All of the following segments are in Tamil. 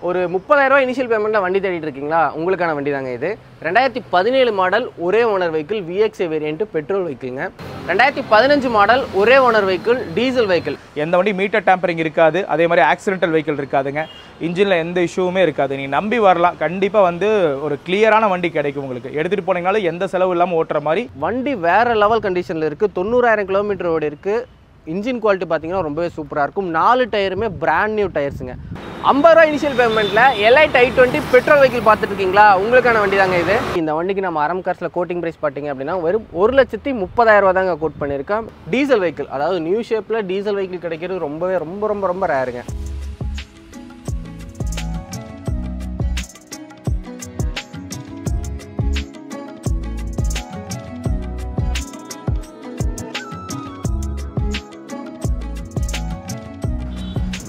ஒரு 30,000 இனிஷியல் பேமெண்ட்ல வண்டி தேடிட்டு இருக்கீங்களா? உங்களுக்கான வண்டி தாங்க இது. 2017 மாடல் ஒரே owner vehicle VXI variant petrol வெஹிக்கிள்ங்க. 2015 மாடல் ஒரே ஓனர் வெஹிக்கிள் டீசல் வெஹிக்கிள். எந்த வண்டி மீட்டர் டேம்பரிங் இருக்காது, அதே மாதிரி ஆக்சிடென்டல் வெஹிக்கிள் இருக்காதுங்க. இன்ஜினில் எந்த இஷ்யூவுமே இருக்காது. நீங்கள் நம்பி வரலாம். கண்டிப்பாக வந்து ஒரு கிளியரான வண்டி கிடைக்கும் உங்களுக்கு. எடுத்துகிட்டு போனீங்கனாலும் எந்த செலவு இல்லாமல் ஓட்டுற மாதிரி வண்டி வேறு லெவல் கண்டிஷனில் இருக்குது. 90,000 கிலோமீட்டர் ஓடி இருக்குது. இன்ஜின் குவாலிட்டி பார்த்தீங்கன்னா ரொம்பவே சூப்பராக இருக்கும். 4 டயருமே பிராண்ட் நியூ டயர்ஸுங்க. 50 ரூபா இனிஷியல் பேமெண்ட்டில் எலைட் i20 பெட்ரோல் வெஹிக்கிள் பார்த்துட்டு இருக்கீங்களா? உங்களுக்கான வண்டி தாங்க இது. இந்த வண்டிக்கு நம்ம அரம் கார்ஸில் கோட்டிங் ப்ரைஸ் பார்த்தீங்க அப்படின்னா வெறும் 1,30,000 தாங்க கோட் பண்ணியிருக்கோம். டீசல் வெஹிக்கிள், அதாவது நியூ ஷேப்பில் டீசல் வெஹிக்கிள் கிடைக்கிறது ரொம்பவே ரொம்ப ரேருங்க.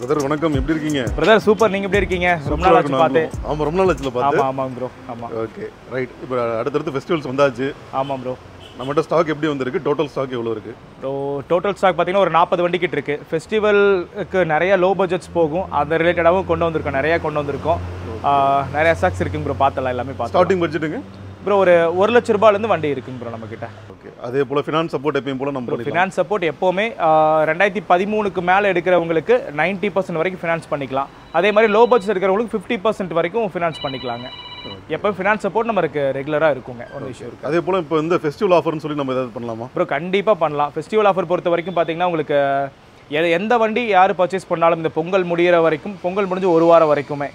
பிரதர் வணக்கம், எப்படி இருக்கீங்க? பிரதர் சூப்பர், நீங்கள் எப்படி இருக்கீங்க? ரொம்ப நாள் ஆச்சு பார்த்து. ஆமாம், ரொம்ப நாள் ஆச்சுல பார்த்து. ஆமாம் ப்ரோ. ஆமாம், ஓகே ரைட். இப்போ அடுத்தடுத்து ஃபெஸ்டிவல்ஸ் வந்தாச்சு. ஆமாம் ப்ரோ. நம்மகிட்ட ஸ்டாக் எப்படி வந்திருக்கு? டோட்டல் ஸ்டாக் எவ்வளோ இருக்குது? ஸோ டோட்டல் ஸ்டாக் பார்த்தீங்கன்னா ஒரு 40 வண்டிக்கிட்ட இருக்குது. ஃபெஸ்டிவலுக்கு நிறைய லோ பட்ஜெட்ஸ் போகும், அதை ரிலேட்டடாகவும் கொண்டு வந்திருக்கோம். நிறையா கொண்டு வந்திருக்கோம். நிறையா ஸ்டாக்ஸ் இருக்குங்க ப்ரோ. பார்த்தலாம், எல்லாமே பார்த்து. ஸ்டார்டிங் பட்ஜெட்டுங்க ப்ரோ ஒரு 1,00,000 ரூபாயிலேருந்து வண்டி இருக்குங்க ப்ரோ நம்மக்கிட்ட. ஓகே, அதே போல் ஃபினான்ஸ் சப்போர்ட் எப்பயும் போல் நம்ம ஃபினான்ஸ் சப்போர்ட் எப்போவுமே 2013க்கு மேலே எடுக்கிறவங்களுக்கு 90% வரைக்கும் ஃபினான்ஸ் பண்ணிக்கலாம். அதே மாதிரி லோ பட்ஜெட் இருக்கிறவங்களுக்கு 50% வரைக்கும் ஃபினான்ஸ் பண்ணிக்கலாங்க. எப்போ ஃபினான்ஸ் சப்போர்ட் நம்மளுக்கு ரெகுலராக இருக்குங்க. ஒரு விஷயம் இருக்குது. அதே போல் இப்போ இந்த ஃபெஸ்டிவல் ஆஃபர்னு சொல்லி நம்ம ஏதாவது பண்ணலாமா? ப்ரோ கண்டிப்பாக பண்ணலாம். ஃபெஸ்டிவல் ஆஃபர் பொறுத்த வரைக்கும் பார்த்தீங்கன்னா உங்களுக்கு எந்த வண்டி யார் பர்ச்சேஸ் பண்ணாலும் இந்த பொங்கல் முடிகிற வரைக்கும், பொங்கல் முடிஞ்சு ஒரு வாரம் வரைக்குமே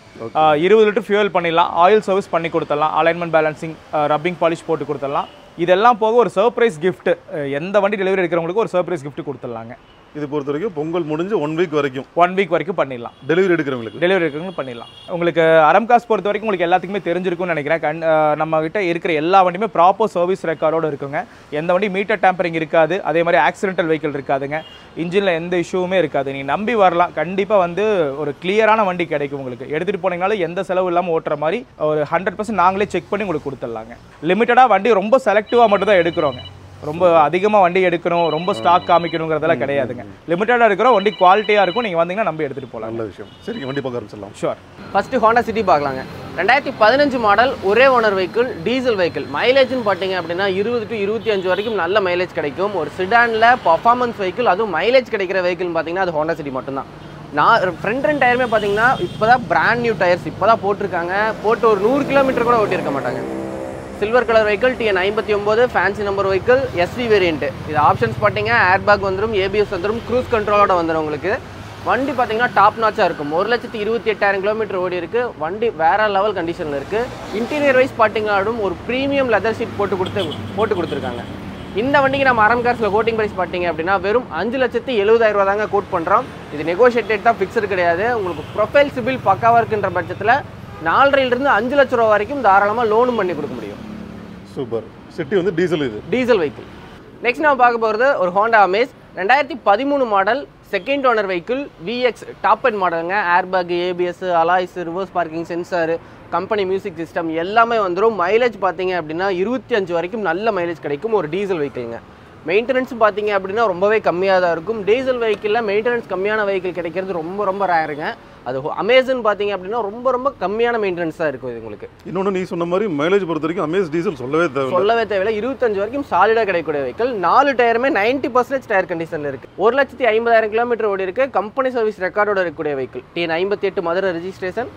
20 லிட்டர் ஃபியூல் பண்ணிடலாம். ஆயில் சர்வீஸ் பண்ணி கொடுத்துடலாம். அலைன்மெண்ட் பேலன்சிங், ரப்பிங் பாலிஷ் போட்டு கொடுத்துடலாம். இதெல்லாம் போக ஒரு சர்ப்ரைஸ் கிஃப்ட், எந்த வண்டி டெலிவரி எடுக்கிறவங்களுக்கு ஒரு சர்ப்ரைஸ் கிஃப்ட் கொடுத்துடலாங்க. இது பொறுத்த வரைக்கும் பொங்கல் முடிஞ்சு 1 வீக் வரைக்கும் 1 வீக் வரைக்கும் பண்ணிடலாம். டெலிவரி எடுக்கிறவங்களுக்கு பண்ணிடலாம். உங்களுக்கு அரம் காசு பொறுத்த வரைக்கும் உங்களுக்கு எல்லாத்துக்குமே தெரிஞ்சிருக்கும்னு நினைக்கிறேன். நம்ம கிட்ட இருக்கிற எல்லா வண்டியுமே ப்ராப்பர் சர்வீஸ் ரெக்கார்டோடு இருக்குங்க. எந்த வண்டி மீட்டர் டேம்பரிங் இருக்காது, அதே மாதிரி ஆக்சிடென்டல் வெஹிக்கிள் இருக்காதுங்க. இன்ஜினில் எந்த இஷ்யூவுமே இருக்காது. நீங்கள் நம்பி வரலாம். கண்டிப்பாக வந்து ஒரு கிளியரான வண்டி கிடைக்கும் உங்களுக்கு. எடுத்துகிட்டு போனீங்கனாலும் எந்த செலவு இல்லாமல் ஓட்டுற மாதிரி ஒரு 100% நாங்களே செக் பண்ணி உங்களுக்கு கொடுத்துடலாங்க. லிமிட்டடாக வண்டி ரொம்ப செலக்டிவாக மட்டும் தான் எடுக்கிறோங்க. ரொம்ப அதிகமாக வண்டி எடுக்கணும், ரொம்ப ஸ்டாக் காமிக்கணுங்கிறதெல்லாம் கிடையாதுங்க. லிமிட்டடாக இருக்கிறோம், வண்டி குவாலிட்டியாக இருக்கும். நீங்கள் வந்தீங்கன்னா நம்பி எடுத்துகிட்டு போகலாம். நல்ல விஷயம். சரி, வண்டி பார்க்க ஆரம்பிச்சிடலாம். ஷூர். ஃபஸ்ட்டு ஹோண்டா சிட்டி பார்க்கலாங்க. 2015 மாடல் ஒரே ஓனர் வெஹிக்கிள் டீசல் வெஹிக்கிள். மைலேஜ்னு பார்த்தீங்க அப்படின்னா 20 to 25 வரைக்கும் நல்ல மைலேஜ் கிடைக்கும். ஒரு சிடானில் பர்ஃபார்மன்ஸ் வெஹிக்கிள், அதுவும் மைலேஜ் கிடைக்கிற வெஹிக்கிள்னு பார்த்தீங்கன்னா அது ஹோண்டா சிட்டி மட்டும்தான். நான் ஃப்ரண்ட் அண்ட் டயருமே பார்த்தீங்கன்னா இப்போ தான் பிராண்ட் நியூ டயர்ஸ் இப்போ தான் போட்டிருக்காங்க. போட்டு ஒரு 100 கிலோமீட்டர் கூட ஓட்டியிருக்க மாட்டாங்க. Silver colour vehicle, TN59 fancy number vehicle, SV variant. இது ஆப்ஷன்ஸ் பார்த்தீங்க ஏர் பேக் வந்துடும், ABS வந்துடும், க்ரூஸ் கண்ட்ரோலோட வந்துடும் உங்களுக்கு. வண்டி பார்த்தீங்கன்னா டாப் நாச்சாக இருக்கும். 1,28,000 கிலோமீட்டர் ஓடி இருக்குது. வண்டி வேற லெவல் கண்டிஷனில் இருக்குது. இன்டீரியர் வைஸ் பார்த்தீங்கன்னாலும் ஒரு ப்ரீமியம் லெதர் ஷீட் போட்டு கொடுத்துருக்காங்க. இந்த வண்டிக்கு நம்ம அரம் கார்ஸில் கோட்டிங் ப்ரைஸ் பார்த்தீங்க அப்படின்னா வெறும் 5,70,000 தாங்க கோட் பண்ணுறோம். இது நெகோஷியேட்டட் தான், ஃபிக்ஸ்டு கிடையாது. உங்களுக்கு ப்ரொஃபைல் சிபில் பக்காவாக இருக்குன்ற பட்சத்தில் 4,500,000 5 லட்ச ரூபா வரைக்கும் தாராளமாக லோனும் பண்ணி கொடுக்க முடியும். சூப்பர். சிட்டி வந்து டீசல், இது டீசல் வெஹிக்கிள். நெக்ஸ்ட் நம்ம பார்க்க போகிறது ஒரு Honda Amaze 2013 model second owner vehicle VX top end மாடலுங்க. Airbag, ABS, alloys, reverse parking sensor, company music system எல்லாமே வந்துடும். மைலேஜ் பார்த்தீங்க அப்படின்னா 25 வரைக்கும் நல்ல மைலேஜ் கிடைக்கும். ஒரு டீசல் வெஹிக்கிள்ங்க. மெயின்டெனன்ஸ் பார்த்தீங்க அப்படின்னா ரொம்பவே கம்மியாக தான் இருக்கும். டீசல் வெஹிக்கிளில் மெயின்டெனன்ஸ் கம்மியான வெஹிக்கிள் கிடைக்கிறது ரொம்ப ரேருங்க. அது அமேசன் பார்த்தீங்க அப்படின்னா ரொம்ப கம்மியான மெயின்டெனன்ஸ் தான் இருக்கும் இது உங்களுக்கு. இன்னொன்று நீ சொன்ன மாதிரி மைலேஜ் பொறுத்த வரைக்கும் அமேஸ் டீசல் சொல்லவே தேவையில்லை. 25 வரைக்கும் சாலிடாக கிடைக்கக்கூடிய வெஹிக்கிள். 4 டயருமே 90% டயர் கண்டிஷனில் இருக்குது. 1,50,000 கிலோமீட்டர் ஓடி இருக்குது. கம்பெனி சர்வீஸ் ரெக்கார்டோட இருக்கக்கூடிய vehicle. TN58 Madurai registration,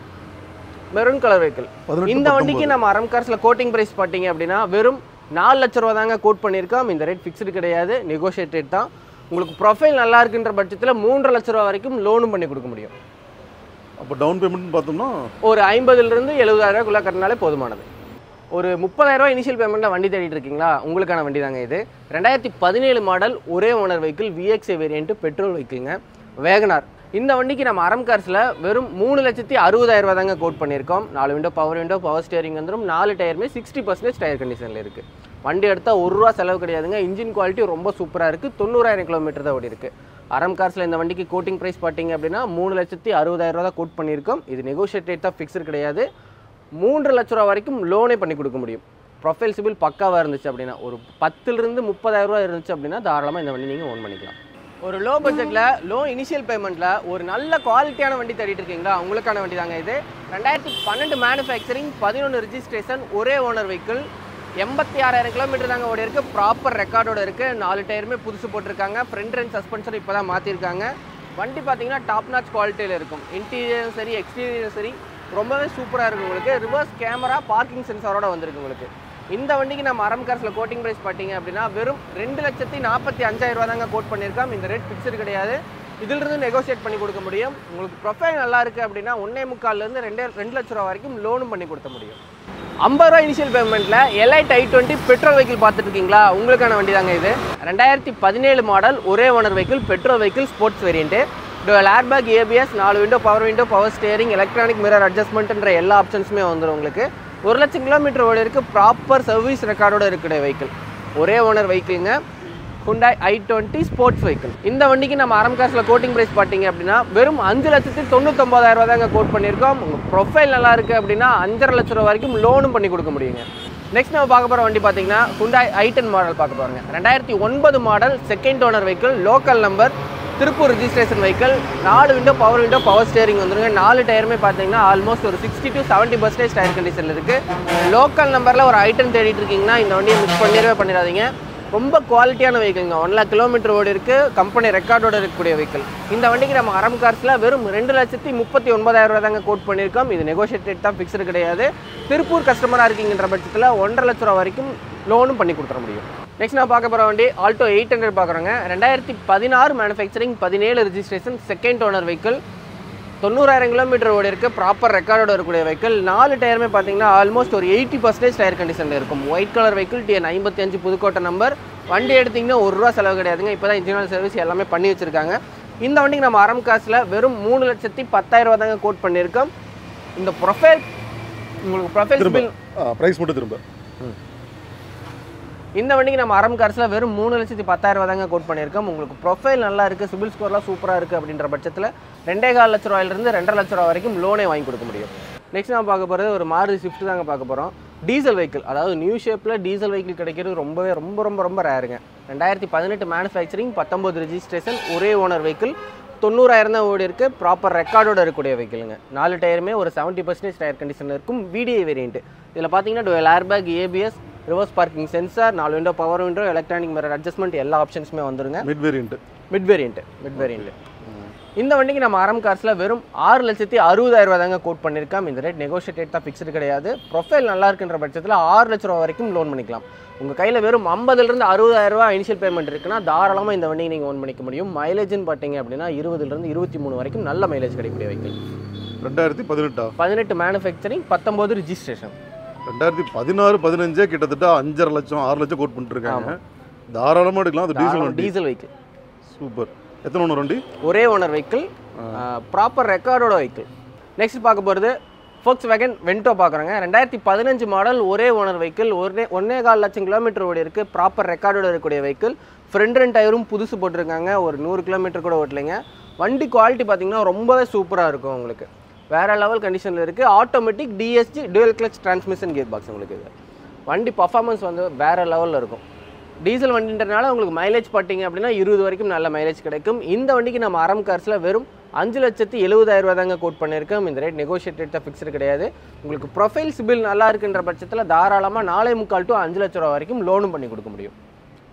maroon colour vehicle. இந்த வண்டிக்கு நம்ம அரம் கார்ஸில் கோட்டிங் ப்ரைஸ் பார்த்தீங்க அப்படின்னா வெறும் 4 லட்ச ரூபா தாங்க கோட் பண்ணியிருக்கோம். இந்த ரேட் ஃபிக்ஸ்டு கிடையாது, நெகோஷியேட்டட் தான். உங்களுக்கு ப்ரொஃபைல் நல்லா இருக்குன்ற பட்சத்தில் 3.5 லட்ச ரூபா வரைக்கும் லோனும் பண்ணி கொடுக்க முடியும். அப்போ டவுன் பேமெண்ட் பார்த்தோம்னா ஒரு 50,000 70,000 கட்டினாலே போதுமானது. ஒரு 30,000 இனிஷியல் பேமெண்ட்டில் வண்டி தேடிட்டு இருக்கீங்களா? உங்களுக்கான வண்டி தாங்க இது. 2017 மாடல் ஒரே owner vehicle VXI variant petrol வெஹிக்கிள்ங்க. வேகனார். இந்த வண்டிக்கு நம்ம அரம் கார்ஸில் வெறும் 3,60,000 தாங்க கோட் பண்ணியிருக்கோம். 4 விண்டோ, பவர் ஸ்டியரிங் வந்துடும். 4 டயருமே 60% டயர் கண்டிஷனில் இருக்குது. வண்டி எடுத்தால் ₹1 செலவு கிடையாதுங்க. இன்ஜின் குவாலிட்டி ரொம்ப சூப்பராக இருக்குது. 90,000 கிலோமீட்டர் தான் ஓடி இருக்குது. அரம் கார்ஸில் இந்த வண்டிக்கு கோட்டிங் ப்ரைஸ் பார்த்தீங்க அப்படின்னா 3,60,000 தான் கோட் பண்ணியிருக்கோம். இது நெகோஷியேட்டட் தான், ஃபிக்ஸ்டு கிடையாது. 3 லட்ச ரூபா வரைக்கும் லோனே பண்ணி கொடுக்க முடியும். ப்ரொஃபைல் சிபில் பக்காவாக இருந்துச்சு அப்படின்னா, ஒரு 10,000 to 30,000 இருந்துச்சு அப்படின்னா தாராளமாக இந்த வண்டி நீங்கள் ஓன் பண்ணிக்கலாம். ஒரு லோ பட்ஜெட்டில் லோ இனிஷியல் பேமெண்ட்டில் ஒரு நல்ல குவாலிட்டியான வண்டி தேடிட்டு இருக்கீங்களா, உங்களுக்கான வண்டி தாங்க இது. 2012 மேனுஃபேக்சரிங், 11 ரிஜிஸ்ட்ரேஷன், ஒரே ஓனர் வெஹிக்கிள், 86,000 கிலோமீட்டர் தாங்க ஓடி இருக்குது. ப்ராப்பர் ரெக்கார்டோட இருக்குது. 4 டயருமே புதுசு போட்டிருக்காங்க. ஃப்ரண்ட் அண்ட் சஸ்பென்ஷன் இப்போ தான் மாற்றிருக்காங்க. வண்டி பார்த்தீங்கன்னா டாப் நாச் குவாலிட்டியில் இருக்கும். இன்டீரியரும் சரி எக்ஸ்டீரியரும் சரி ரொம்பவே சூப்பராக இருக்கும். உங்களுக்கு ரிவர்ஸ் கேமரா பார்க்கிங் சென்சாரோட வந்திருக்கு உங்களுக்கு. இந்த வண்டிக்கு நம்ம அரம் கார்ஸில் கோட்டிங் ப்ரைஸ் பார்த்தீங்க அப்படின்னா வெறும் 2,45,000 தாங்க கோட் பண்ணியிருக்கோம். இந்த ரேட் ஃபிக்ஸ்டு கிடையாது. இதிலிருந்து நெகோசியேட் பண்ணி கொடுக்க முடியும். உங்களுக்கு ப்ரொஃபைல் நல்லா இருக்குது அப்படின்னா 1.25 2 லட்ச ரூபா வரைக்கும் லோனும் பண்ணி கொடுக்க முடியும். 50 ரூபா இனிஷியல் பேமெண்ட்டில் எலைட் i20 பெட்ரோல் வெஹிக்கிள் பார்த்துட்டு இருக்கீங்களா, உங்களுக்கான வண்டி தாங்க இது. 2017 மாடல், ஒரே owner vehicle, petrol vehicle, sports variant. Dual airbag, ABS, 4 window, power steering, electronic mirror அட்ஜஸ்ட்மெண்ட்ன்ற எல்லா ஆப்ஷன்ஸுமே வந்துடும் உங்களுக்கு. 1 லட்சம் கிலோமீட்டர் ஓடி இருக்குது. ப்ராப்பர் சர்வீஸ் ரெக்கார்டோட இருக்கிற வெஹிக்கிள், ஒரே ஓனர் வெஹிக்கிள்ங்க. Hyundai i20 sports vehicle. இந்த வண்டிக்கு நம்ம அரம் கார்ஸில் கோட்டிங் ப்ரைஸ் பார்த்தீங்க அப்படின்னா வெறும் 5,99,000 தாங்க கோட் பண்ணியிருக்கோம். உங்கள் ப்ரொஃபைல் நல்லா இருக்குது அப்படின்னா 5.5 லட்ச ரூபா வரைக்கும் லோனும் பண்ணி கொடுக்க முடியுங்க. நெக்ஸ்ட் நம்ம பார்க்க போகிற வண்டி பார்த்தீங்கன்னா Hyundai i10 மாடல் பார்க்க போகிறோங்க. 2009 model, second owner vehicle, local number, Tiruppur registration vehicle. 4 window, power steering வந்துருங்க. 4 டயருமே பார்த்தீங்கன்னா ஆல்மோஸ்ட் ஒரு 60 to 70% டயர் கண்டிஷனில் இருக்குது. லோக்கல் நம்பரில் ஒரு i10 தேடிட்டு இருக்கீங்கன்னா இந்த வண்டியை மிஸ் பண்ணிடாதீங்க. ரொம்ப குவாலிட்டியான வெஹிக்கிள்ங்க. 1 lakh கிலோமீட்டர் ஓடி இருக்குது. கம்பெனி ரெக்கார்டோட இருக்கக்கூடிய வெஹிக்கிள். இந்த வண்டிக்கு நம்ம அரம் கார்ஸில் வெறும் 2,39,000 தாங்க கோட் பண்ணியிருக்கோம். இது நெகோஷியேட்டட் தான், ஃபிக்ஸ்டு கிடையாது. திருப்பூர் கஸ்டமராக இருக்கீங்கன்ற பட்சத்தில் 1.5 லட்ச ரூபா வரைக்கும் லோனும் பண்ணி கொடுத்துட முடியும். நெக்ஸ்ட் நான் பார்க்க போகிற வண்டி Alto 800 பார்க்குறோங்க. 2016 manufacturing, 17 registration, second owner vehicle, 90,000 kilometre ஓடி இருக்குது. ப்ராப்பர் ரெக்கார்டோட இருக்கக்கூடிய வெஹிக்கிள். 4 டயருமே பார்த்தீங்கன்னா ஆல்மோஸ்ட் ஒரு 80% டயர் கண்டிஷனில் இருக்கும். White colour vehicle, TN 55 Pudukkottai number. வண்டி எடுத்திங்கன்னா ₹1 செலவு கிடையாதுங்க. இப்போ தான் இன்ஜினியல் சர்வீஸ் எல்லாமே பண்ணி வச்சுருக்காங்க. இந்த வண்டிக்கு நம்ம அரம் காசில் வெறும் 3,10,000 தாங்க கோட் பண்ணியிருக்கோம். இந்த ப்ரொஃபைல் உங்களுக்கு ப்ரொஃபைல் ப்ரைஸ் மட்டும் திரும்ப இந்த வண்டிக்கு நம்ம அரம் கார்ஸில் வெறும் 3,10,000 தாங்க கோட் பண்ணியிருக்கோம். உங்களுக்கு ப்ரொஃபைல் நல்லா இருக்குது, சிபில் ஸ்கோர்லாம் சூப்பராக இருக்குது அப்படின்ற பட்சத்தில் 2.25 லட்ச ரூபாயிலிருந்து 2.5 லட்ச ரூபா வரைக்கும் லோனே வாங்கி கொடுக்க முடியும். நெக்ஸ்ட் நம்ம பார்க்க போகிறது ஒரு மாருதி ஸ்விஃப்ட் தாங்க பார்க்க போகிறோம். டீசல் வெஹிக்கிள், அதாவது நியூ ஷேப்பில் டீசல் வெஹிக்கிள் கிடைக்கிறது ரொம்ப ரேருங்க. 2018 மேனுஃபேக்சரிங், 19 ரிஜிஸ்ட்ரேஷன், ஒரே ஓனர் வெஹிக்கிள், 90,000 தான் ஓடி இருக்குது. ப்ராப்பர் ரெக்கார்டோட இருக்கக்கூடிய வெஹிக்கிளுங்க. 4 டயருமே ஒரு 70% டயர் கண்டிஷனில் இருக்கும். VDI variant. இதில் பார்த்தீங்கன்னா dual airbag, ABS, reverse parking sensor, 4 window, power window, electronic mirror adjustment எல்லா ஆப்ஷன்ஸுமே வந்துருங்க. Mid variant. இந்த வண்டிக்கு நம்ம அரம் கார்ஸில் வெறும் 6,60,000 தாங்க கோட் பண்ணியிருக்கோம். இந்த ரேட் நெகோஷியேட்டட் தான், ஃபிக்ஸ்டு கிடையாது. ப்ரொஃபைல் நல்லா இருக்குன்ற பட்சத்தில் 6 லட்ச ரூபா வரைக்கும் லோன் பண்ணிக்கலாம். உங்கள் கையில் வெறும் 50,000 60,000 இனிஷியல் பேமெண்ட் இருக்குன்னா தாராளமாக இந்த வண்டியை நீங்கள் ஓன் பண்ணிக்க முடியும். மைலேஜ்னு பார்த்தீங்க அப்படின்னா 20 to 23 வரைக்கும் நல்ல மைலேஜ் கிடைக்கக்கூடிய வெஹிக்கிள். 2018 manufacturing, 19 registration. 2016-15 கிட்டத்தட்ட 5.5 லட்சம் 6 லட்சம் கோட் பண்ணிருக்காங்க. தாராளமாக எடுக்கலாம். அது டீசல் வெஹிக்கிள். சூப்பர். எத்தனை ஓனர் வண்டி? ஒரே ஓனர் வெஹிக்கிள், ப்ராப்பர் ரெக்கார்டோட வெஹிக்கிள். நெக்ஸ்ட் பார்க்க போகிறது Volkswagen Vento பார்க்குறோங்க. 2015 மாடல், ஒரே ஓனர் வெஹிக்கிள், 1.25 லட்சம் கிலோமீட்டர் ஓடி இருக்குது. ப்ராப்பர் ரெக்கார்டோட இருக்கக்கூடிய வெஹிக்கிள். ஃப்ரண்ட் அண்ட் டயரும் புதுசு போட்டிருக்காங்க. ஒரு 100 கிலோமீட்டர் கூட ஓட்டலைங்க. வண்டி குவாலிட்டி பார்த்தீங்கன்னா ரொம்பவே சூப்பராக இருக்கும். உங்களுக்கு வேறு லெவல் கண்டிஷனில் இருக்குது. Automatic DSG dual clutch transmission gear box உங்களுக்கு. இது வண்டி பர்ஃபார்மன்ஸ் வந்து வேறு லெவலில் இருக்கும். டீசல் வண்டின்றனால உங்களுக்கு மைலேஜ் பார்த்தீங்க அப்படின்னா 20 வரைக்கும் நல்ல மைலேஜ் கிடைக்கும். இந்த வண்டிக்கு நம்ம அரம் கார்ஸில் வெறும் 5,70,000 தாங்க கோட் பண்ணியிருக்கோம். இந்த ரேட் நெகோஷியேட்டட் தான், ஃபிக்ஸ்டு கிடையாது. உங்களுக்கு ப்ரொஃபைல் சிபில் நல்லா இருக்குன்ற பட்சத்தில் தாராளமாக 4.25 to 5 லட்ச ரூபா வரைக்கும் லோனும் பண்ணி கொடுக்க முடியும்.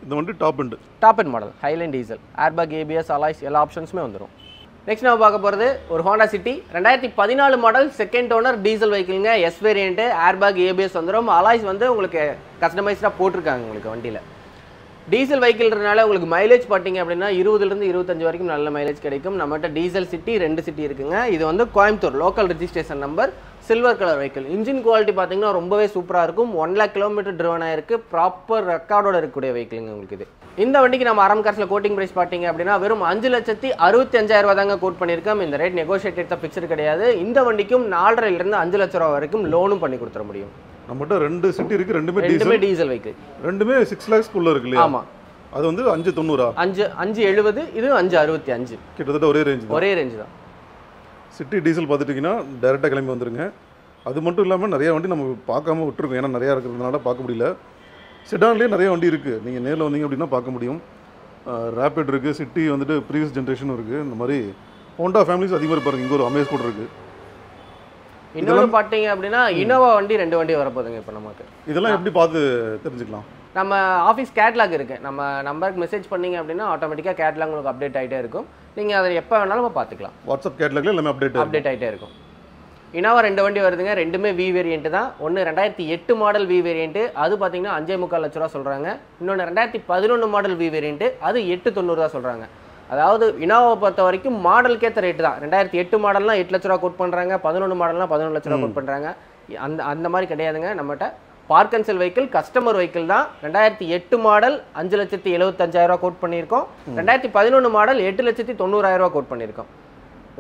இந்த வண்டி top end model, Highline diesel, airbag, ABS, alloys எல்லா ஆப்ஷன்ஸுமே வந்துடும். நெக்ஸ்ட் நம்ம பார்க்க போகிறது ஒரு Honda City. 2014 model, second owner, diesel வெஹிக்கிள்ங்க. எஸ் வேரியண்ட்டு, ஏர்பேக், ABS வந்துடும். அலாய்ஸ் வந்து உங்களுக்கு கஸ்டமைஸ்டாக போட்டிருக்காங்க உங்களுக்கு வண்டியில். டீசல் வெஹிக்கிள்ன்றனால உங்களுக்கு மைலேஜ் பார்த்தீங்க அப்படின்னா 20 to 25 வரைக்கும் நல்ல மைலேஜ் கிடைக்கும். நம்மகிட்ட டீசல் சிட்டி 2 சிட்டி இருக்குங்க. இது வந்து Coimbatore local registration number, silver colour vehicle. Engine quality பார்த்தீங்கன்னா ரொம்பவே சூப்பராக இருக்கும். 1 lakh கிலோமீட்டர் ட்ரிவன் ஆயிருக்கு. ப்ராப்பர் ரெக்கார்டோட இருக்கக்கூடிய வெஹிக்கிளுங்க உங்களுக்கு இது. இந்த வண்டிக்கு நம்ம அரம் கார்ஸில் கோட்டிங் ப்ரைஸ் பார்த்தீங்க அப்படின்னா வெறும் 5,65,000 தாங்க கோட் பண்ணியிருக்கோம். இந்த ரேட் நெகோஷியேட்டட் தான், ஃபிக்ஸ்டு கிடையாது. இந்த வண்டிக்கும் 4.5 to 5 லட்ச ரூபா வரைக்கும் லோனும் பண்ணி கொடுத்துட முடியும். நம்மகிட்ட 2 சிட்டி இருக்குது. ரெண்டுமே டீசல் வெஹிக்கிள். ரெண்டுமே 6 lakhs குள்ள இருக்கு இல்லையா? ஆமாம். அது வந்து 5.90, 5.70, இது 5.65. கிட்டத்தட்ட ஒரே ரேஞ்ச் தான். சிட்டி டீசல் பார்த்துட்டிங்கன்னா டேரெக்டாக கிளம்பி வந்துருங்க. அது மட்டும் இல்லாமல் நிறைய வண்டி நம்ம பார்க்காம விட்டுருக்கோம். ஏன்னா நிறையா இருக்கிறதுனால பார்க்க முடியல. செடான்லேயே நிறைய வண்டி இருக்குது. நீங்கள் நேரில் வந்தீங்க அப்படின்னா பார்க்க முடியும். ரேபிட் இருக்குது, சிட்டி வந்துட்டு ப்ரீவியஸ் ஜென்ரேஷனும் இருக்குது. இந்த மாதிரி ஹோண்டா ஃபேமிலிஸ் அதிகமாக இருப்பாருங்க. இங்கே ஒரு அமேஸ் கூட இருக்குது. இன்னொரு பார்த்தீங்க அப்படின்னா இனோவா வண்டி 2 வண்டி வரப்போகுதுங்க இப்போ நமக்கு. இதெல்லாம் எப்படி பார்த்து தெரிஞ்சுக்கலாம்? நம்ம ஆஃபீஸ் கேட்லாக் இருக்குது, நம்ம நம்பருக்கு மெசேஜ் பண்ணிங்க அப்படின்னா ஆட்டோமேட்டிக்காக கேட்லாக் உங்களுக்கு அப்டேட் ஆகிட்டே இருக்கும். நீங்கள் அதை எப்போ வேணாலும் நம்ம பார்த்துக்கலாம். வாட்ஸ்அப் கேட்லாக்ல எல்லாமே அப்டேட் ஆகிட்டே இருக்கும். இனோவா 2 வண்டி வருதுங்க, ரெண்டுமே வி வேரியன்ட் தான். ஒன்று 2008 மாடல் வி வேரியன்ட்டு, அது பார்த்தீங்கன்னா 5.25 லட்ச ரூபா சொல்கிறாங்க. இன்னொன்று 2011 மாடல் வி வேரியன்ட்டு, அது 890 ரூபா சொல்கிறாங்க. அதாவது இனோவாவை பொறுத்த வரைக்கும் மாடலுக்கேற்ற ரேட்டு தான். 2008 மாடல்னா 8 லட்ச ரூபா கோட் பண்ணுறாங்க, 11 மாடல்னா 11 லட்ச ரூபா கோட் பண்ணுறாங்க. அந்த மாதிரி கிடையாதுங்க. நம்மகிட்ட park and sell vehicle, customer vehicle தான். 2008 மாடல் 5,75,000 ரூபா கோட் பண்ணியிருக்கோம். 2011 மாடல் 8,90,000 ரூபா கோட் பண்ணியிருக்கோம்.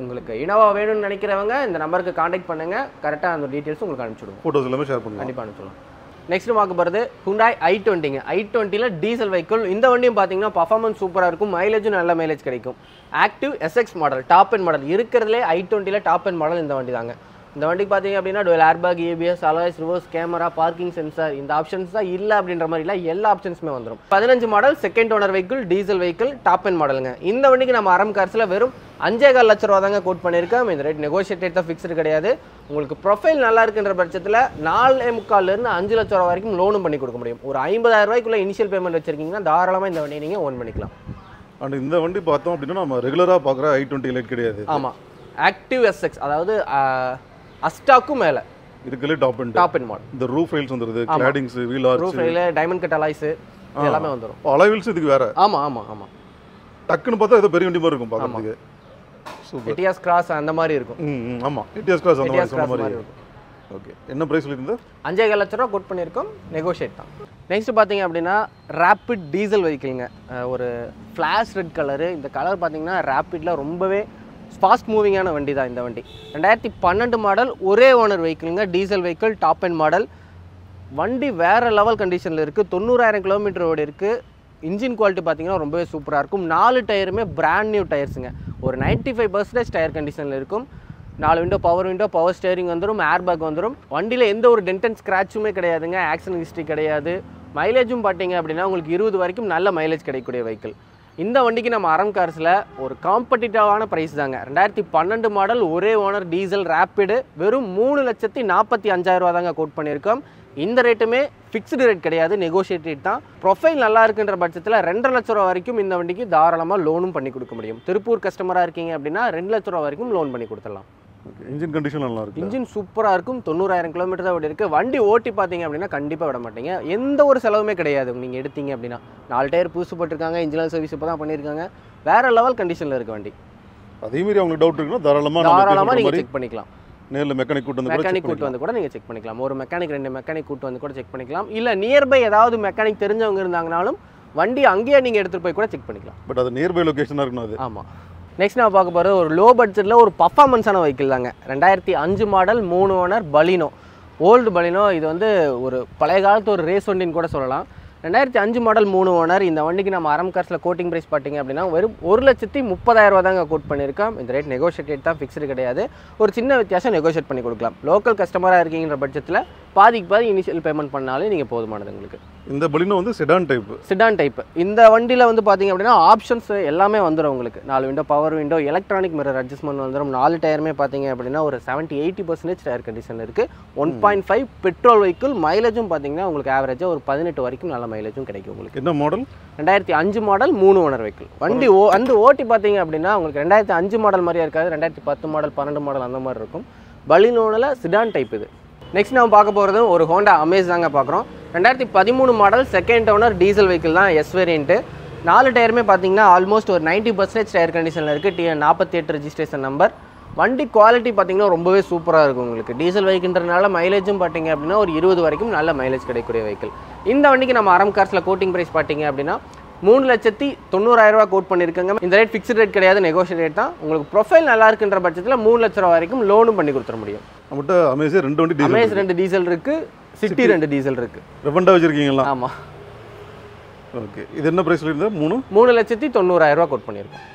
உங்களுக்கு இனோவா வேணும்னு நினைக்கிறவங்க இந்த நம்பருக்கு காண்டாக்ட் பண்ணுங்க, கரெக்டாக அந்த டீட்டெயில்ஸ் உங்களுக்கு அனுப்பிச்சுடுவோம். ஃபோட்டோஸ் எல்லாமே ஷேர் பண்ணுங்க, கண்டிப்பாக அனுப்பிச்சுடுவோம். நெக்ஸ்ட் பார்க்க போகிறது Hyundai i20ங்க. i20ல டீசல் வெஹிக்கிள். இந்த வண்டியும் பார்த்தீங்கன்னா பர்ஃபார்மன்ஸ் சூப்பராக இருக்கும், மைலேஜும் நல்ல மைலேஜ் கிடைக்கும். Active SX model, top end model இருக்கிறதுலே i20ல டாப் எண்ட் மாடல் இந்த வண்டி தாங்க. இந்த வண்டிக்கு பார்த்தீங்க அப்படின்னா twelve airbag, ABS, alloys, reverse camera, parking sensor, இந்த ஆப்ஷன்ஸ் தான் இல்லை அப்படின்ற மாதிரி இல்லை, எல்லா ஆப்ஷன்ஸுமே வந்துடும். 15 model, second owner vehicle, diesel vehicle, top end மாடலுங்க. இந்த வண்டிக்கு நம்ம அரம் கார்ஸில் வெறும் 5.25 லட்ச ரூபா தாங்க கோட் பண்ணியிருக்கோம். இந்த ரேட் நெகோஷியேட் தான், ஃபிக்ஸ்டு கிடையாது. உங்களுக்கு ப்ரொஃபைல் நல்லா இருக்குன்ற பட்சத்தில் 4.25 5 லட்ச ரூபா வரைக்கும் லோனும் பண்ணி கொடுக்க முடியும். ஒரு 50,000 ரூபாய்க்குள்ள இனிஷியல் பேமெண்ட் வச்சிருக்கீங்கன்னா தாராளமாக இந்த வண்டியை நீங்கள் ஓன் பண்ணிக்கலாம். அண்ட் இந்த வண்டி பார்த்தோம் அப்படின்னா நம்ம ரெகுலராக பார்க்குற i20 லைட் கிடையாது. ஆமாம், ஆக்டிவ் SX, அதாவது அஸ்டாக்கும் மேலே இதுக்குள்ளே டாப் எண்ட் மாடல். இந்த ரூஃப் ரைல்ஸ் வந்துருது, claddings, wheel arch, roof rail, diamond cut alloys எல்லாமே வந்துரும். அலாய் வீல்ஸ் இதுக்கு வேற. ஆமா. டக்குன்னு பார்த்தா ஏதோ பெரிய வண்டி மாதிரி இருக்கும் பார்க்கிறதுக்கு. சூப்பர். எட்டியாஸ் கிராஸ் அந்த மாதிரி இருக்கும். ஆமா, எட்டியாஸ் கிராஸ் அந்த மாதிரி சொன்ன மாதிரி இருக்கும். ஓகே, என்ன பிரைஸ் சொல்லிருந்தா? 5.25 லட்ச ரூபா கோட் பண்ணியிருக்கோம், நெகோஷியேட் தான். நெக்ஸ்ட் பார்த்தீங்க அப்படின்னா ரேபிட் டீசல் வெஹிக்கிள்ங்க. ஒரு ஃப்ளாஷ் ரெட் கலரு. இந்த கலர் பார்த்தீங்கன்னா ரேபிட்ல ரொம்பவே ஃபாஸ்ட் மூவிங்கான வண்டி தான் இந்த வண்டி. 2012 மாடல், ஒரே ஓனர் வெஹிக்கிள்ங்க, diesel vehicle, top end model. வண்டி வேறு லெவல் கண்டிஷனில் இருக்குது. 90,000 கிலோமீட்டர் ஓடி இருக்குது. இன்ஜின் குவாலிட்டி பார்த்தீங்கன்னா ரொம்பவே சூப்பராக இருக்கும். 4 டயருமே பிராண்ட் நியூ டயர்ஸுங்க. ஒரு 95% டயர் கண்டிஷனில் இருக்கும். 4 விண்டோ, பவர் ஸ்டேரிங் வந்துடும், ஏர் பேக் வந்துடும். வண்டியில் எந்த ஒரு டென்ட் அண்ட் ஸ்க்ராட்சுமே கிடையாதுங்க, ஆக்சிடென்ட் ஹிஸ்ட்ரி கிடையாது. மைலேஜும் பார்த்தீங்க அப்படின்னா உங்களுக்கு 20 வரைக்கும் நல்ல மைலேஜ் கிடைக்கக்கூடிய வெஹிக்கிள். இந்த வண்டிக்கு நம்ம அரம் கார்ஸில் ஒரு காம்படிட்டிவான ப்ரைஸ் தாங்க. 2012 மாடல், ஒரே ஓனர், டீசல், ரேப்பிடு, வெறும் 3,45,000 ரூபா தாங்க கோட் பண்ணியிருக்கோம். இந்த ரேட்டுமே ஃபிக்ஸ்டு ரேட் கிடையாது, நெகோஷியேட் ரேட் தான். ப்ரொஃபைல் நல்லா இருக்குன்ற பட்சத்தில் 2.5 லட்ச ரூபா வரைக்கும் இந்த வண்டிக்கு தாராளமாக லோனும் பண்ணி கொடுக்க முடியும். திருப்பூர் கஸ்டமராக இருக்கீங்க அப்படின்னா 2 லட்ச ரூபா வரைக்கும் லோன் பண்ணி கொடுத்துடலாம். இன்ஜின் கண்டிஷன் நல்லா இருக்கு. இன்ஜின் சூப்பராக இருக்கும். 90,000 கிலோமீட்டர் தான் ஓடி இருக்குது. வண்டி ஓட்டி பார்த்தீங்க அப்படின்னா கண்டிப்பாக விட மாட்டீங்க. எந்த ஒரு செலவுமே கிடையாது. நீங்கள் எடுத்தீங்க அப்படின்னா 4 டயர் புதுசு போட்டிருக்காங்க, இன்ஜின் சர்வீஸ் இப்போ தான் பண்ணியிருக்காங்க. வேறு லெவல் கண்டிஷனில் இருக்க வண்டி. அதேமாரி அவங்களுக்கு டவுட் இருக்குன்னா தாராளமாக நீங்கள் செக் பண்ணிக்கலாம். நேரில் மெக்கானிக் கூட்டு வந்து கூட நீங்கள் செக் பண்ணிக்கலாம். ஒரு மெக்கானிக் 2 மெக்கானிக் கூட்டு வந்து கூட செக் பண்ணிக்கலாம். இல்லை நியர்பை ஏதாவது மெக்கானிக் தெரிஞ்சவங்க இருந்தாங்கனாலும் வண்டி அங்கேயே நீங்கள் எடுத்துகிட்டு போய் கூட செக் பண்ணிக்கலாம். பட் அது நியர்பை லொக்கேஷனாக இருக்கணும் அது. ஆமாம். நெக்ஸ்ட் நான் பார்க்க போகிறது ஒரு லோ பட்ஜெட்டில் ஒரு பர்ஃபார்மன்ஸான வெஹிக்கிள் தாங்க. 2005 model, 3 owner, Baleno. Old Baleno. இது வந்து ஒரு பழைய காலத்து ஒரு ரேஸ் வண்டின்னு கூட சொல்லலாம். 2005 மாடல், 3 ஓனர். இந்த வண்டிக்கு நம்ம அரம் கார்ஸில் கோட்டிங் ப்ரைஸ் பார்த்தீங்க அப்படின்னா வெறும் 1,30,000 ரூபா தாங்க கோட் பண்ணியிருக்கோம். இந்த ரேட் நெகோஷியேட் தான், ஃபிக்ஸ்டு கிடையாது. ஒரு சின்ன வித்தியாசம் நெகோஷியேட் பண்ணி கொடுக்கலாம். லோக்கல் கஸ்டமராக இருக்கீங்கிற பட்சத்தில் பாதி இனிஷியல் பேமெண்ட் பண்ணாலே நீங்கள் போதுமானது உங்களுக்கு. இந்த பலினோ வந்து செடான் டைப். இந்த வண்டியில் வந்து பார்த்தீங்க அப்படின்னா ஆப்ஷன்ஸ் எல்லாமே வந்துடும் உங்களுக்கு. 4 window, power window, electronic mirror adjustment வந்துடும். 4 டயருமே பார்த்தீங்க அப்படின்னா ஒரு 70-80% டயர் கண்டிஷன் இருக்குது. 1.5 பெட்ரோல் வெஹிக்கிள். மைலேஜும் பார்த்தீங்கன்னா உங்களுக்கு ஆவரேஜாக ஒரு 18 வரைக்கும் நல்ல மைலேஜும் கிடைக்கும் உங்களுக்கு. என்ன மாடல்? 2005 model, 3 owner vehicle. வண்டி ஓட்டி பார்த்தீங்க அப்படின்னா உங்களுக்கு 2005 மாடல் மாதிரியா இருக்காது. 2010 மாடல், 12 மாடல் அந்த மாதிரி இருக்கும். பலினோனில் சிடான் டைப் இது. நெக்ஸ்ட் நம்ம பார்க்க போகிறது ஒரு ஹோண்டா அமேஸ் தாங்க பார்க்குறோம். 2013 model, second owner, diesel vehicle தான், எஸ் வேரியன்ட்டு. 4 டயருமே பார்த்தீங்கன்னா ஆல்மோஸ்ட் ஒரு 90% டயர் கண்டிஷனில் இருக்குது. TN48 registration number. வண்டி குவாலிட்டி பார்த்தீங்கன்னா ரொம்பவே சூப்பராக இருக்கும் உங்களுக்கு. டீசல் வெஹிக்கிள்ன்றனால மைலேஜும் பார்த்தீங்க அப்படின்னா ஒரு 20 வரைக்கும் நல்ல மைலேஜ் கிடைக்கக்கூடிய வெஹிக்கிள். இந்த வண்டிக்கு நம்ம அரம் கார்ஸில் கோட்டிங் ப்ரைஸ் பார்த்தீங்க அப்படின்னா 3,90,000 ரூபா கோட் பண்ணியிருக்காங்க. இந்த ரேட் ஃபிக்ஸ்டு ரேட் கிடையாது, நெகோஷியேட் ரேட் தான். உங்களுக்கு ப்ரொஃபைல் நல்லா இருக்குன்ற பட்சத்தில் 3 லட்ச ரூபா வரைக்கும் லோனும் பண்ணி கொடுத்துட முடியும். நம்மகிட்ட அமேஸ் 2 வண்டி, அமேஸ் 2 டீசல் இருக்குது, சிட்டி 2 டீசல் இருக்குது. ரெவண்டா வச்சுருக்கீங்களா? ஆமாம். ஓகே, இது என்ன ப்ரைஸ் சொல்லியிருந்தா? 3,90,000 ரூபா கோட் பண்ணியிருக்கோம்.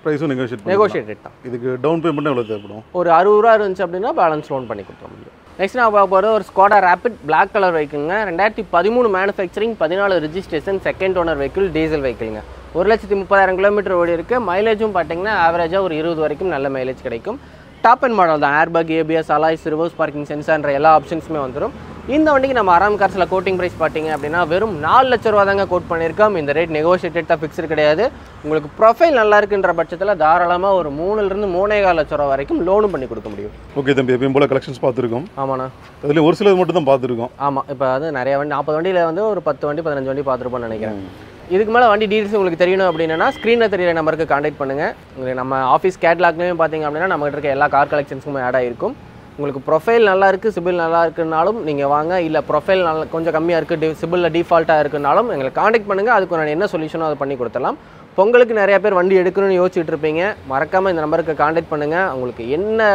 ப்ரைஸும் நெகோஷியேட் ரேட் தான். இதுக்கு டவுன் பேமெண்ட் எவ்வளோ தேவைப்படும்? ஒரு 60 ரூபா இருந்துச்சு அப்படின்னா பேலன்ஸ் லோன் பண்ணி கொடுத்துட முடியும். நெக்ஸ்ட் நான் பார்க்க போகிறது ஒரு ஸ்கோடா ரேபிட் பிளாக் கலர் வெஹிக்கிள்ங்க. 2013 manufacturing, 14 registration, second owner vehicle, diesel வெஹிக்கிள்ங்க. 1,30,000 கிலோமீட்டர் ஓடி இருக்குது. மைலேஜும் பார்த்தீங்கன்னா ஆவரேஜாக ஒரு 20 வரைக்கும் நல்ல மைலேஜ் கிடைக்கும். டாப் அண்ட் மாடல் தான். Airbag, ABS, alloys, reverse parking சென்சார்ன்ற எல்லா ஆப்ஷன்ஸுமே வந்துடும். இந்த வண்டிக்கு நம்ம அராம் கார்ஸில் கோட்டிங் ப்ரைஸ் பார்த்தீங்க அப்படின்னா வெறும் 4 லட்ச ரூபா தாங்க கோட் பண்ணியிருக்கோம். இந்த ரேட் நெகோஷியேட்டட் தான், ஃபிக்ஸ்டு கிடையாது. உங்களுக்கு ப்ரொஃபைல் நல்லா இருக்குன்ற பட்சத்தில் தாராளமாக ஒரு 3 4.25 லட்ச ரூபா வரைக்கும் லோனும் பண்ணி கொடுக்க முடியும். ஓகே தம்பி, எப்பயும் போல கலெக்ஷன்ஸ் பார்த்துருக்கோம். ஆமாண்ணா, அதில் ஒரு சிலது மட்டும் தான் பார்த்துருக்கோம். ஆமாம், இப்போ அது நிறைய வண்டி 40 வண்டியில் வந்து ஒரு 10 வண்டி 15 வண்டி பார்த்துருப்போம்னு நினைக்கிறேன். இதுக்கு மேலே வண்டி டீட்டெயில்ஸ் உங்களுக்கு தெரியணும் அப்படின்னா ஸ்க்ரீனில் தெரியிற நம்பருக்கு கான்டாக்ட் பண்ணுங்கள். உங்களுக்கு நம்ம ஆஃபீஸ் கேட்லாக்லேயும் பார்த்தீங்க அப்படின்னா நம்மகிட்ட இருக்க எல்லா கார் கலெக்ஷன்ஸுமே ஆட் ஆகிருக்கும். உங்களுக்கு ப்ரொஃபைல் நல்லா இருக்குது, சிபில் நல்லா இருக்குனாலும் நீங்கள் வாங்க. இல்லை ப்ரொஃபைல் நல்லா கொஞ்சம் கம்மியாக இருக்குது, சிபிலில் டிஃபால்ட்டாக இருக்குனாலும் எங்களை காண்டாக்ட் பண்ணுங்கள். அதுக்கு நான் என்ன சொல்யூஷனோ அதை பண்ணி கொடுத்துடலாம். பொங்கலுக்கு நிறைய பேர் வண்டி எடுக்கணும்னு யோசிச்சுட்டு இருப்பீங்க. மறக்காமல் இந்த நம்பருக்கு காண்டாக்ட் பண்ணுங்கள். உங்களுக்கு என்ன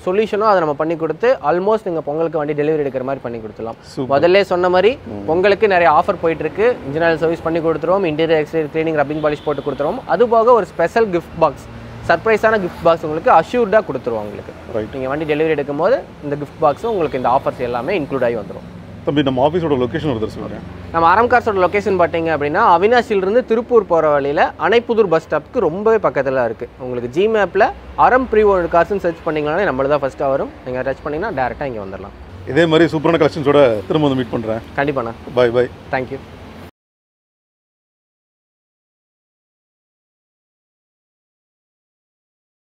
சொல்யூஷனோ அதை நம்ம பண்ணி கொடுத்து ஆல்மோஸ்ட் நீங்கள் பொங்கலுக்கு வண்டி டெலிவரி எடுக்கிற மாதிரி பண்ணி கொடுத்துலாம். முதல்ல சொன்ன மாதிரி பொங்கலுக்கு நிறைய ஆஃபர் போயிட்டுருக்கு. இன்ஜின் ஆயில் சர்வீஸ் பண்ணி கொடுத்துருவோம், interior exterior cleaning, rubbing polish போட்டு கொடுத்துருவோம். அதுபோக ஒரு ஸ்பெஷல் கிஃப்ட் பாக்ஸ், சர்ப்ரைஸான கிஃப்ட் பாக்ஸ் உங்களுக்கு அஷ்யூர்டாக கொடுத்துருவோம். உங்களுக்கு நீங்கள் வண்டி டெலிவரி எடுக்கும்போது இந்த கிஃப்ட் பாக்ஸும் உங்களுக்கு இந்த ஆஃபர்ஸ் எல்லாமே இன்க்ளூட் ஆகி வந்துடும். தம்பி, நம்ம ஆஃபீஸோட லொக்கேஷன் ஒரு சொல்லுங்கள். நம்ம அரம் கார்ஸோட லொக்கேஷன் பார்த்தீங்க அப்படின்னா அவினாசிலிருந்து திருப்பூர் போகிற வழியில் அணைப்புதூர் பஸ் ஸ்டாப்க்கு ரொம்பவே பக்கத்தில் இருக்குது. உங்களுக்கு ஜிமேப்பில் அரம் ப்ரீ ஓல்டு கார்ஸ்ன்னு சர்ச் பண்ணிங்கனாலே நம்மள தான் ஃபஸ்ட்டாக வரும். நீங்கள் டச் பண்ணிங்கன்னா டேரெக்டாக இங்கே வந்துடலாம். இதே மாதிரி சூப்பரான கலெக்ஷன்ஸோட திரும்ப வந்து மீட் பண்ணுறேன். கண்டிப்பாண்ணா. பாய் பாய். தேங்க்யூ.